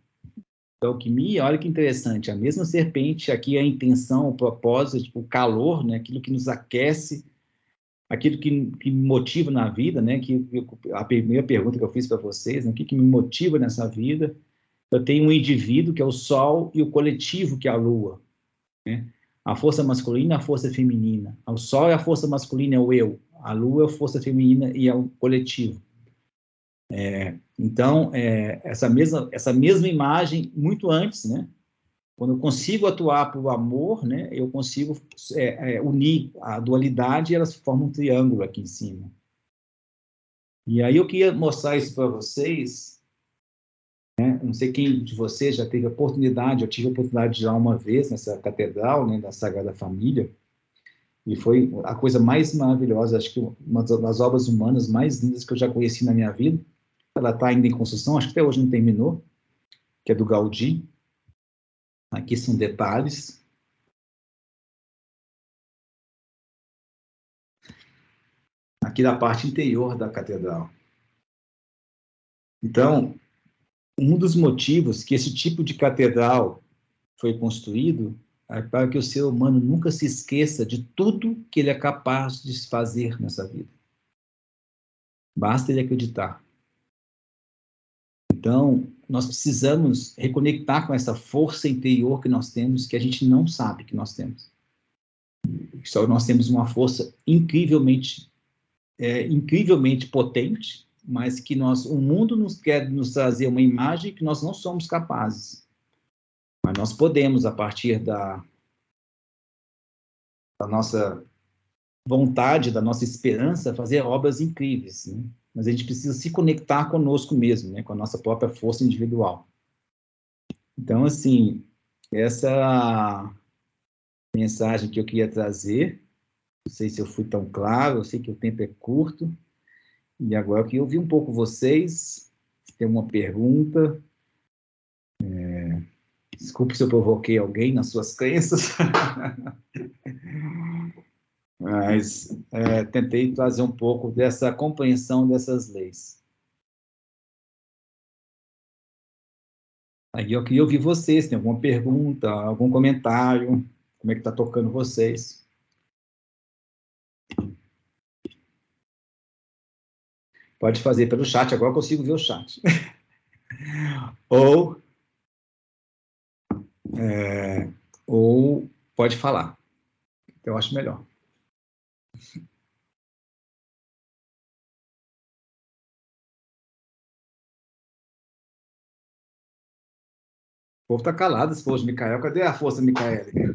da alquimia. Olha que interessante, a mesma serpente, aqui é a intenção, o propósito, tipo, o calor, né, aquilo que nos aquece, aquilo que me motiva na vida, né, a primeira pergunta que eu fiz para vocês, né, o que me motiva nessa vida. Eu tenho um indivíduo, que é o Sol, e o coletivo, que é a Lua, né? A força masculina e a força feminina. O Sol é a força masculina, é o eu. A Lua é a força feminina e é o coletivo. Então, essa mesma imagem, muito antes, né? Quando eu consigo atuar pelo amor, né? Eu consigo unir a dualidade e elas formam um triângulo aqui em cima. E aí eu queria mostrar isso para vocês, né? Não sei quem de vocês já teve a oportunidade, eu tive a oportunidade de ir lá uma vez nessa catedral, né? Da Sagrada Família, e foi a coisa mais maravilhosa, acho que uma das obras humanas mais lindas que eu já conheci na minha vida. Ela está ainda em construção, acho que até hoje não terminou, que é do Gaudí. Aqui são detalhes. Aqui da parte interior da catedral. Então, um dos motivos que esse tipo de catedral foi construído é para que o ser humano nunca se esqueça de tudo que ele é capaz de fazer nessa vida. Basta ele acreditar. Então, nós precisamos reconectar com essa força interior que nós temos, que a gente não sabe que nós temos. Só nós temos uma força incrivelmente potente, mas que o mundo quer nos trazer uma imagem que nós não somos capazes. Mas nós podemos, a partir da nossa vontade, da nossa esperança, fazer obras incríveis, né? Mas a gente precisa se conectar conosco mesmo, né? Com a nossa própria força individual. Então, assim, essa mensagem que eu queria trazer, não sei se eu fui tão claro, eu sei que o tempo é curto, e agora eu queria ouvir um pouco vocês, se tem uma pergunta. Desculpe se eu provoquei alguém nas suas crenças, mas tentei trazer um pouco dessa compreensão dessas leis. Aí eu queria ouvir vocês, tem alguma pergunta, algum comentário, como é que está tocando vocês. Pode fazer pelo chat, agora eu consigo ver o chat. Ou pode falar, eu acho melhor. O povo está calado, esse povo de Micael. Cadê a força micaélica?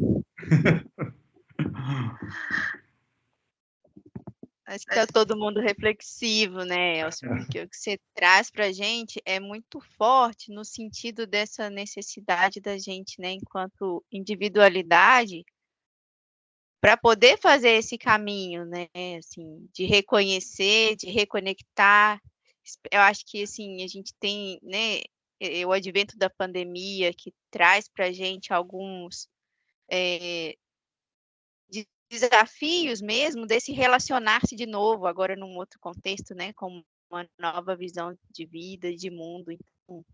Acho que está todo mundo reflexivo, né, Elcio? Porque o que você traz para a gente é muito forte no sentido dessa necessidade da gente, né, enquanto individualidade, para poder fazer esse caminho, né, assim, de reconhecer, de reconectar. Eu acho que, assim, a gente tem, né, o advento da pandemia que traz para a gente alguns desafios mesmo desse relacionar-se de novo, agora num outro contexto, né, com uma nova visão de vida, de mundo. Então,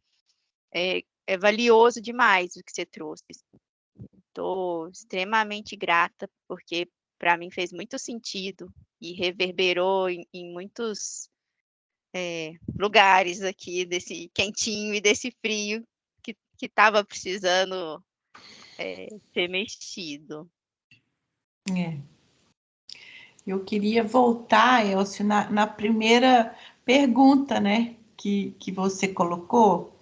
é valioso demais o que você trouxe. Estou extremamente grata, porque para mim fez muito sentido e reverberou em muitos lugares aqui, desse quentinho e desse frio que estava precisando ser mexido. Eu queria voltar, Elcio, na primeira pergunta, né, que você colocou,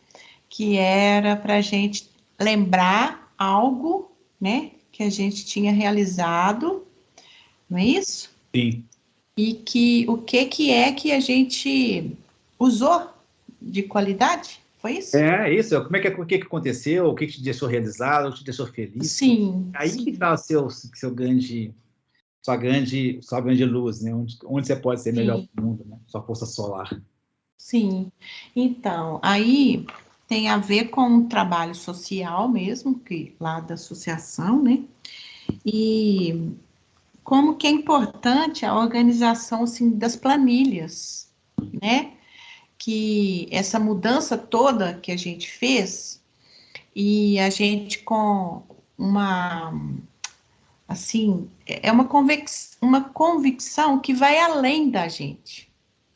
que era para a gente lembrar algo, né, que a gente tinha realizado, não é isso? Sim. E o que é que a gente usou de qualidade, Foi isso? É isso. Como é que, o que aconteceu? O que te deixou realizado? O que te deixou feliz? Sim. Aí sim. que está sua grande luz, né? Onde você pode ser melhor Sim. para o mundo, né? Sua força solar. Sim. Então, aí tem a ver com o trabalho social mesmo, que lá da associação, né? E como que é importante a organização assim, das planilhas, né? Que essa mudança toda que a gente fez, e a gente com uma, assim, é uma convicção que vai além da gente,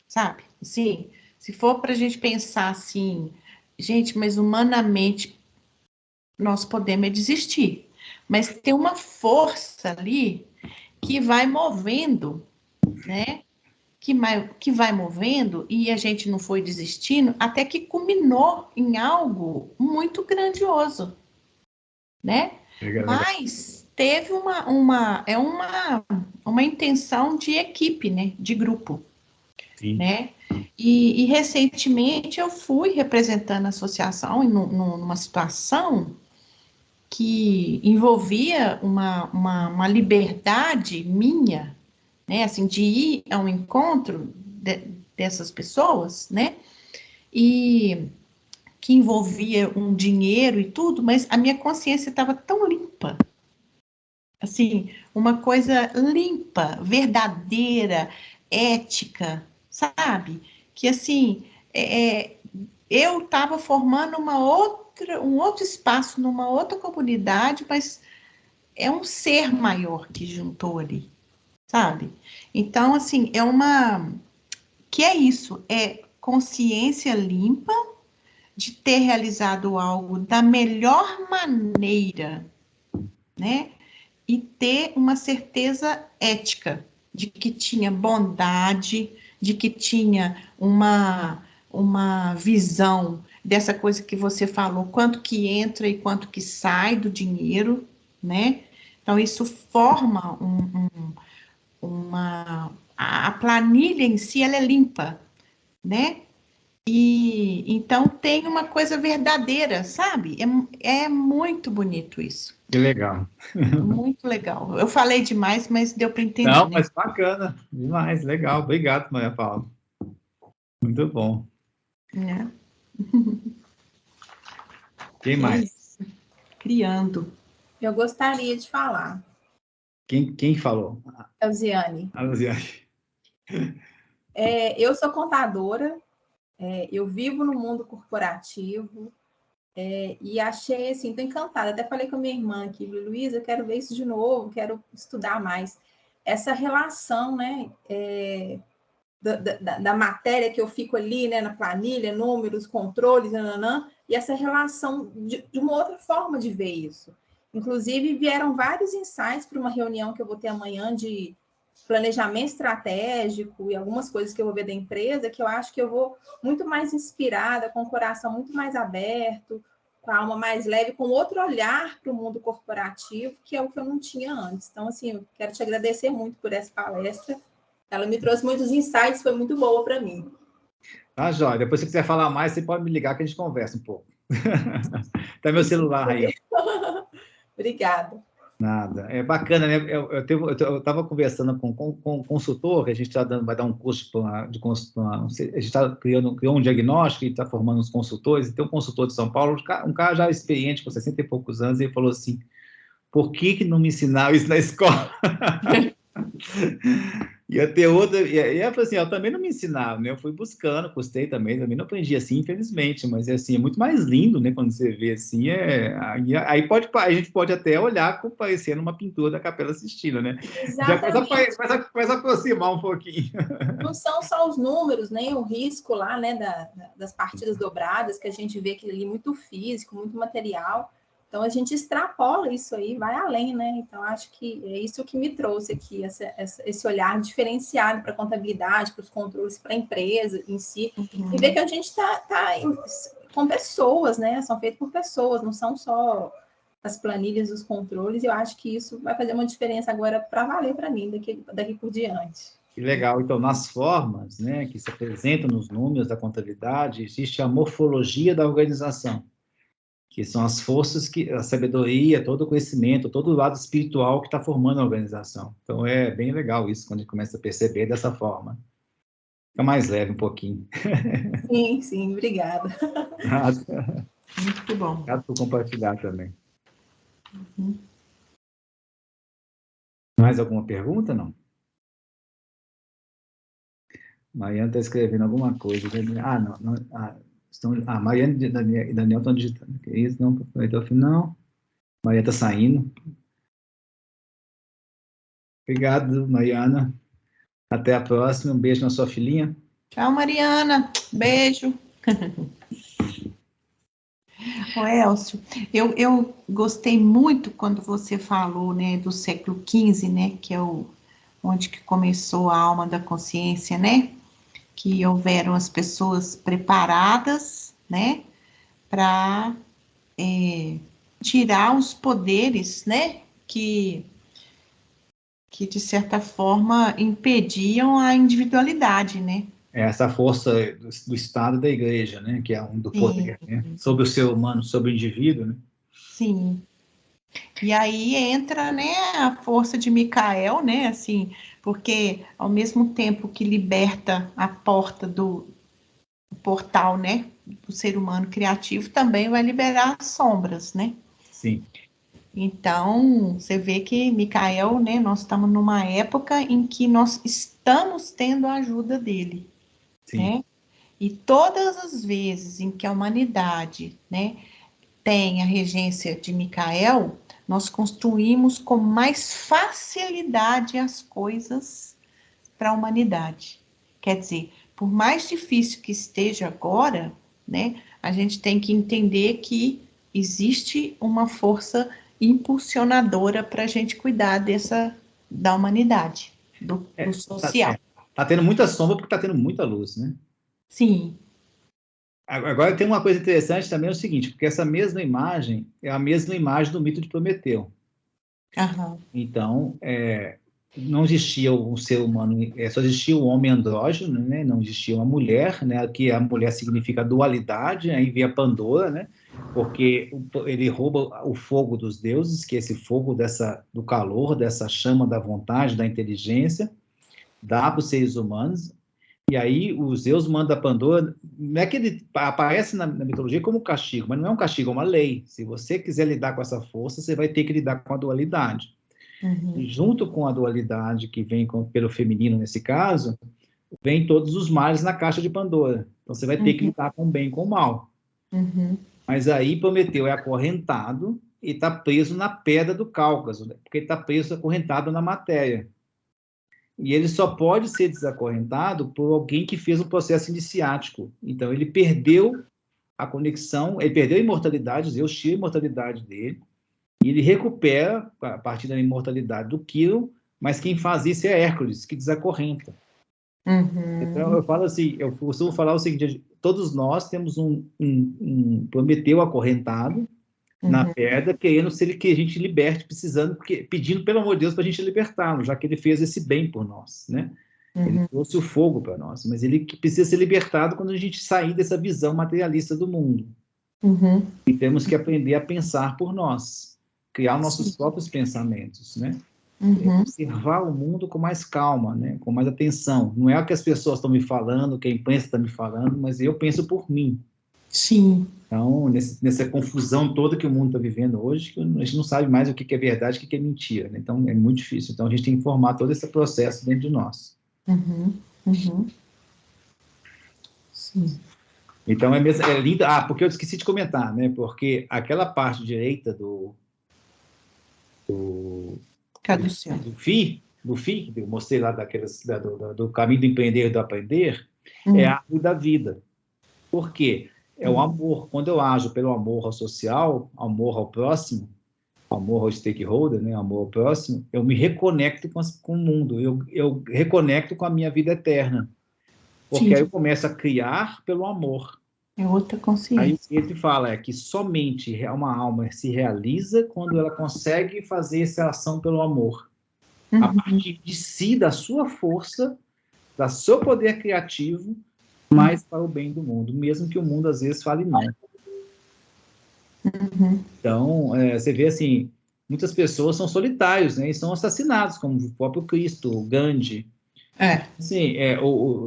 sabe? Assim, se for para a gente pensar assim, gente, mas humanamente nós podemos desistir, mas tem uma força ali que vai movendo, né? Que vai movendo e a gente não foi desistindo até que culminou em algo muito grandioso, né? Legal, legal. Mas teve uma intenção de equipe, né? De grupo, Sim. né? E recentemente eu fui representando a associação numa situação que envolvia uma liberdade minha, né, assim, de ir ao encontro dessas pessoas, né, e que envolvia um dinheiro e tudo, mas a minha consciência estava tão limpa, assim, uma coisa limpa, verdadeira, ética, sabe? Que, assim, eu estava formando um outro espaço numa outra comunidade, mas é um ser maior que juntou ali, sabe? Então, assim, que é isso, é consciência limpa de ter realizado algo da melhor maneira, né? E ter uma certeza ética de que tinha bondade, de que tinha uma visão dessa coisa que você falou, quanto que entra e quanto que sai do dinheiro, né? Então, isso forma a planilha em si, ela é limpa, né? E então tem uma coisa verdadeira, sabe? É muito bonito isso. Que legal. Muito legal. Eu falei demais, mas deu para entender, Não, né? mas bacana. Demais. Legal. Obrigado, Maria Paula. Muito bom. É, Quem é mais? isso. Criando. Eu gostaria de falar, Quem falou? Elziane. A Luziane. Eu sou contadora, eu vivo no mundo corporativo, e achei, assim, estou encantada. Até falei com a minha irmã aqui, Luísa, eu quero ver isso de novo, quero estudar mais. Essa relação, né, da matéria que eu fico ali, né, na planilha, números, controles, nananã, e essa relação de uma outra forma de ver isso. Inclusive, vieram vários insights para uma reunião que eu vou ter amanhã de planejamento estratégico e algumas coisas que eu vou ver da empresa, que eu acho que eu vou muito mais inspirada, com o coração muito mais aberto, com a alma mais leve, com outro olhar para o mundo corporativo, que é o que eu não tinha antes. Então, assim, eu quero te agradecer muito por essa palestra. Ela me trouxe muitos insights, foi muito boa para mim. Tá, Jóia. Depois, se você quiser falar mais, você pode me ligar que a gente conversa um pouco. Tá meu celular aí. Obrigada. Nada. É bacana, né? Eu estava conversando com um consultor, que a gente vai dar um curso a gente criou um diagnóstico e está formando uns consultores, e tem um consultor de São Paulo, um cara já experiente, com 60 e poucos anos, e ele falou assim, por que não me ensinaram isso na escola? Ia ter outra, e ela falou assim, eu também não me ensinava, né? Eu fui buscando, custei também não aprendi assim, infelizmente, mas assim, é muito mais lindo, né? Quando você vê assim, aí a gente pode até olhar como parecendo uma pintura da Capela Sistina, né? Já Exatamente. começa a aproximar um pouquinho. Não são só os números, nem o risco lá, né, das partidas dobradas, que a gente vê aquilo ali muito físico, muito material. Então, a gente extrapola isso aí, vai além, né? Então, acho que é isso que me trouxe aqui, esse olhar diferenciado para a contabilidade, para os controles, para a empresa em si, e ver que a gente está com pessoas, né? São feitos por pessoas, não são só as planilhas, os controles, e eu acho que isso vai fazer uma diferença agora para valer para mim daqui por diante. Que legal. Então, nas formas, né, que se apresentam nos números da contabilidade, existe a morfologia da organização, que são as forças, a sabedoria, todo o conhecimento, todo o lado espiritual que está formando a organização. Então, é bem legal isso, quando a gente começa a perceber dessa forma. Fica mais leve um pouquinho. Sim, sim, obrigada. Muito bom. Obrigado por compartilhar também. Uhum. Mais alguma pergunta, não? Mariana está escrevendo alguma coisa. Não. Mariana e Daniel estão digitando. Que isso? Não, até o final. Mariana está saindo. Obrigado, Mariana. Até a próxima. Um beijo na sua filhinha. Tchau, Mariana. Beijo. Ô, Elcio, eu gostei muito quando você falou, né, do século XV, né, que é onde que começou a alma da consciência, né, que houveram as pessoas preparadas, né, para tirar os poderes, né, que de certa forma impediam a individualidade, né. Essa força do Estado e da Igreja, né, que é um do poder, né, sobre o ser humano, sobre o indivíduo, né. Sim. E aí entra, né, a força de Micael, né, assim, porque ao mesmo tempo que liberta a porta do portal, né, do ser humano criativo, também vai liberar as sombras, né? Sim. Então, você vê que Micael, né, nós estamos numa época em que nós estamos tendo a ajuda dele, Sim. né? E todas as vezes em que a humanidade, né, tem a regência de Micael, nós construímos com mais facilidade as coisas para a humanidade. Quer dizer, por mais difícil que esteja agora, né, a gente tem que entender que existe uma força impulsionadora para a gente cuidar da humanidade, do social. Tá tendo muita sombra porque tá tendo muita luz, né? Sim. Agora tem uma coisa interessante também, é o seguinte, porque essa mesma imagem é a mesma imagem do mito de Prometeu. Aham. Então, não existia um ser humano, só existia o homem andrógeno, né? Não existia uma mulher, né? Que a mulher significa dualidade, aí vem a Pandora, né? Porque ele rouba o fogo dos deuses, que é esse fogo do calor, dessa chama da vontade, da inteligência, dá para os seres humanos. E aí o Zeus manda a Pandora, não é que ele aparece na mitologia como castigo, mas não é um castigo, é uma lei. Se você quiser lidar com essa força, você vai ter que lidar com a dualidade. Uhum. E junto com a dualidade que vem pelo feminino nesse caso, vem todos os males na caixa de Pandora. Então você vai ter que lidar com o bem e com o mal. Uhum. Mas aí Prometeu é acorrentado e está preso na pedra do Cáucaso, né? Porque ele está preso, acorrentado na matéria. E ele só pode ser desacorrentado por alguém que fez um processo iniciático. Então, ele perdeu a conexão, ele perdeu a imortalidade, Zeus tira a imortalidade dele, e ele recupera, a partir da imortalidade do Quirón, mas quem faz isso é Hércules, que desacorrenta. Uhum. Então, eu falo assim, eu costumo falar o seguinte, todos nós temos um Prometeu acorrentado na pedra, querendo ser que a gente liberte, pedindo, pelo amor de Deus, para a gente libertá-lo, já que ele fez esse bem por nós, né? Ele trouxe o fogo para nós, mas ele precisa ser libertado quando a gente sair dessa visão materialista do mundo. Uhum. E temos que aprender a pensar por nós, criar nossos próprios pensamentos, né? Observar o mundo com mais calma, né? Com mais atenção. Não é o que as pessoas estão me falando, o que a imprensa está me falando, mas eu penso por mim. Sim. Então, nessa confusão toda que o mundo está vivendo hoje, a gente não sabe mais o que é verdade e o que é mentira, né? Então, é muito difícil. Então, a gente tem que formar todo esse processo dentro de nós. Sim. Então, é lindo. Porque eu esqueci de comentar, né? Porque aquela parte direita do FI, que eu mostrei lá do caminho do empreender e do aprender, é a árvore da vida. Por quê? É o amor. Quando eu ajo pelo amor ao social, amor ao próximo, amor ao stakeholder, né, amor ao próximo, eu me reconecto com o mundo, eu reconecto com a minha vida eterna. Porque aí eu começo a criar pelo amor. É outra consciência. Aí o que ele fala que somente uma alma se realiza quando ela consegue fazer essa ação pelo amor. a partir de si, da sua força, do seu poder criativo, mas para o bem do mundo, mesmo que o mundo às vezes fale não. Então, você vê assim, muitas pessoas são solitários, né, e são assassinados, como o próprio Cristo, o Gandhi. Sim,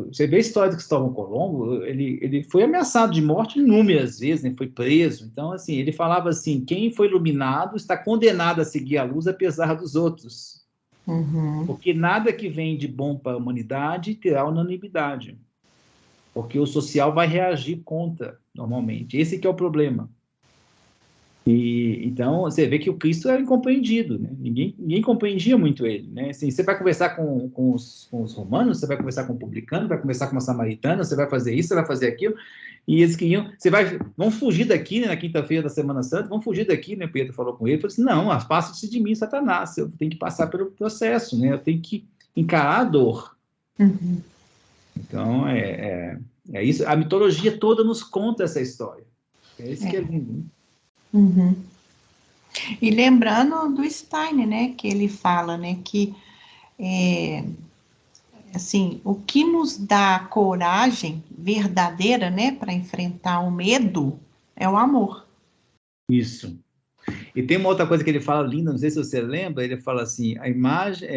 você vê a história de Cristóvão Colombo, ele foi ameaçado de morte inúmeras vezes, né, foi preso. Então, assim, ele falava assim, quem foi iluminado está condenado a seguir a luz apesar dos outros. Porque nada que vem de bom para a humanidade terá unanimidade. Porque o social vai reagir contra, normalmente. Esse que é o problema. Então, você vê que o Cristo era incompreendido, né? Ninguém compreendia muito ele, né? Assim, você vai conversar com os romanos, você vai conversar com o publicano, vai conversar com uma samaritana, você vai fazer isso, você vai fazer aquilo, e eles queriam, vão fugir daqui, né, na quinta-feira da Semana Santa, vão fugir daqui, né? Pedro falou com ele, falou assim, não, afasta-se de mim, Satanás, eu tenho que passar pelo processo, né? Eu tenho que encarar a dor. Então, é isso, a mitologia toda nos conta essa história. É isso que é lindo, né? E lembrando do Steiner, né, que ele fala, né, que assim, o que nos dá coragem verdadeira, né, para enfrentar o medo é o amor. Isso. E tem uma outra coisa que ele fala linda, não sei se você lembra, ele fala assim, a imagem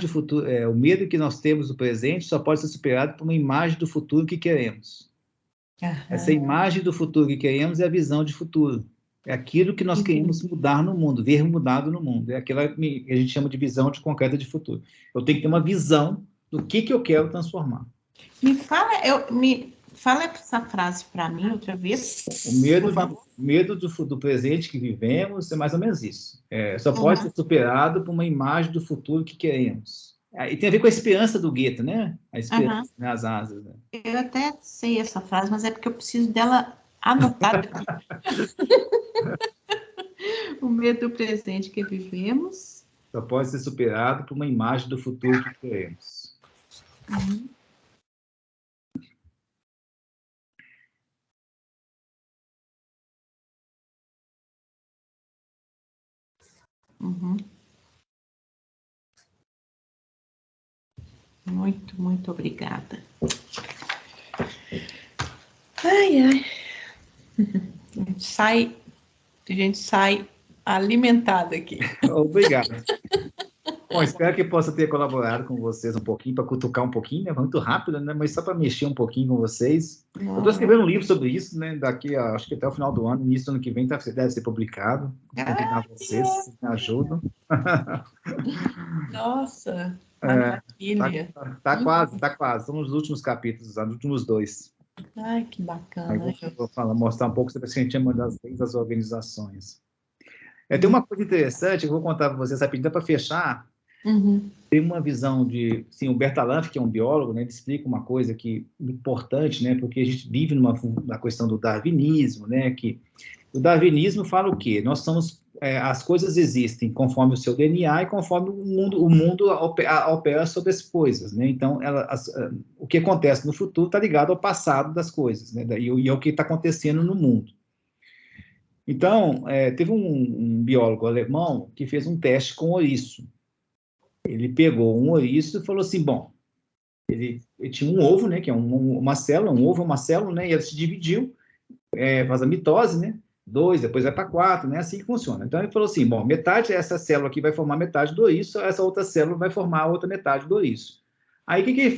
do futuro, o medo que nós temos do presente só pode ser superado por uma imagem do futuro que queremos. Essa imagem do futuro que queremos é a visão de futuro. É aquilo que nós queremos mudar no mundo, ver mudado no mundo. É aquilo que a gente chama de visão concreta de futuro. Eu tenho que ter uma visão do que eu quero transformar. Fala essa frase para mim outra vez. O medo do presente que vivemos é mais ou menos isso. Só pode ser superado por uma imagem do futuro que queremos. E tem a ver com a esperança do Goethe, né? A esperança, né? As asas. Né? Eu até sei essa frase, mas é porque eu preciso dela anotada aqui. O medo do presente que vivemos só pode ser superado por uma imagem do futuro que queremos. Muito, muito obrigada. Ai. A gente sai alimentada aqui. Obrigado. Bom, espero que possa ter colaborado com vocês um pouquinho, para cutucar um pouquinho, né? Muito rápido, né? Mas só para mexer um pouquinho com vocês. Eu estou escrevendo um livro sobre isso, né? Daqui, acho que até o final do ano, início do ano que vem, deve ser publicado. Vou convidar vocês, me ajudam. Nossa, maravilha. Tá quase. Estamos nos últimos capítulos, nos últimos 2. Ai, que bacana. Vou mostrar um pouco sobre o que a gente chama das organizações. Tem uma coisa interessante que eu vou contar para vocês rapidinho, para fechar. Tem uma visão de... Sim, o Bertalanffy, que é um biólogo, né, ele explica uma coisa importante, né, porque a gente vive na questão do darwinismo, né, que o darwinismo fala o quê? Nós somos... as coisas existem conforme o seu DNA e conforme o mundo opera sobre as coisas, né? Então, o que acontece no futuro está ligado ao passado das coisas, né? E ao que está acontecendo no mundo. Então, teve um biólogo alemão que fez um teste com ouriço. Ele pegou um ouriço e falou assim, bom, ele tinha um ovo, né, que é uma célula, um ovo é uma célula, né, e ela se dividiu, faz a mitose, né, 2, depois vai para 4, né, assim que funciona. Então, ele falou assim, bom, metade dessa célula aqui vai formar metade do ouriço, essa outra célula vai formar a outra metade do ouriço. Aí, o que ele fez?